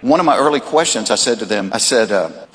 One of my early questions, I said to them,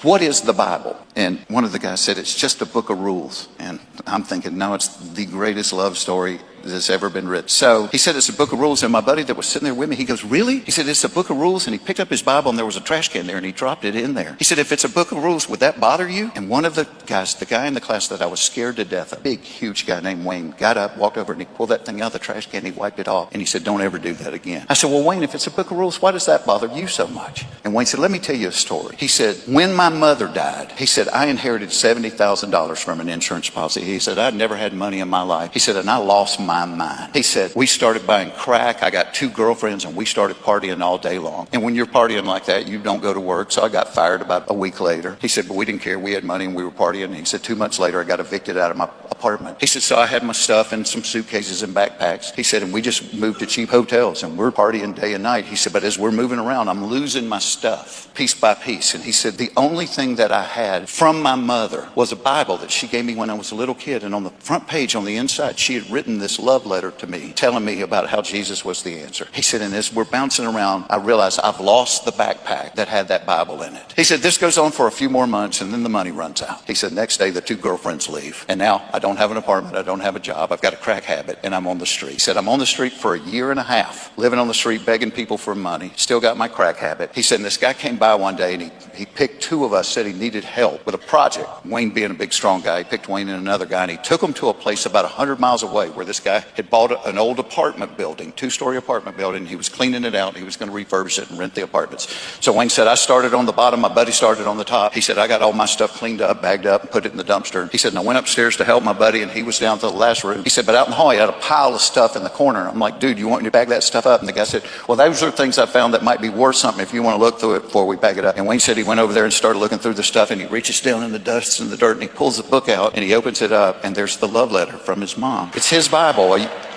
what is the Bible? And one of the guys said, it's just a book of rules. And I'm thinking, no, it's the greatest love story that's ever been written. So he said, it's a book of rules. And my buddy that was sitting there with me, he goes, really? He said, it's a book of rules. And he picked up his Bible and there was a trash can there and he dropped it in there. He said, if it's a book of rules, would that bother you? And one of the guys, the guy in the class that I was scared to death, a big, huge guy named Wayne, got up, walked over and he pulled that thing out of the trash can, he wiped it off. And he said, don't ever do that again. I said, well, Wayne, if it's a book of rules, why does that bother you so much? And Wayne said, let me tell you a story. He said, when my mother died, he said, I inherited $70,000 from an insurance policy. He said, I'd never had money in my life. He said, and I lost my mind. He said, we started buying crack. I got 2 girlfriends and we started partying all day long. And when you're partying like that, you don't go to work. So I got fired about a week later. He said, but we didn't care. We had money and we were partying. And he said, 2 months later, I got evicted out of my apartment. He said, so I had my stuff in some suitcases and backpacks. He said, and we just moved to cheap hotels and we're partying day and night. He said, but as we're moving around, I'm losing my stuff piece by piece. And he said, the only thing that I had from my mother was a Bible that she gave me when I was a little kid. And on the front page, on the inside, she had written this love letter to me, telling me about how Jesus was the answer. He said, and as we're bouncing around, I realized I've lost the backpack that had that Bible in it. He said, this goes on for a few more months and then the money runs out. He said, next day, the 2 girlfriends leave. And now I don't have an apartment. I don't have a job. I've got a crack habit and I'm on the street. He said, I'm on the street for a year and a half, living on the street, begging people for money. Still got my crack habit. He said, and this guy came by one day and he picked 2 of us, said he needed help with a project. Wayne being a big, strong guy, he picked Wayne and another guy and he took them to a place about 100 miles away where this guy had bought an old apartment building, 2-story apartment building. He was cleaning it out. He was going to refurbish it and rent the apartments. So Wayne said, I started on the bottom. My buddy started on the top. He said, I got all my stuff cleaned up, bagged up, and put it in the dumpster. He said, and I went upstairs to help my buddy and he was down to the last room. He said, but out in the hall, he had a pile of stuff in the corner. I'm like, dude, you want me to bag that stuff up? And the guy said, well, those are things I found that might be worth something if you want to look through it before we bag it up. And Wayne said he went over there and started looking through the stuff and he reaches down in the dust and the dirt and he pulls the book out and he opens it up and there's the love letter from his mom. It's his Bible.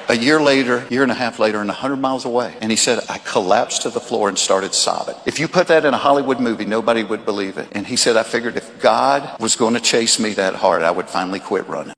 A year later, year and a half later, and 100 miles away. And he said, I collapsed to the floor and started sobbing. If you put that in a Hollywood movie, nobody would believe it. And he said, I figured if God was going to chase me that hard, I would finally quit running.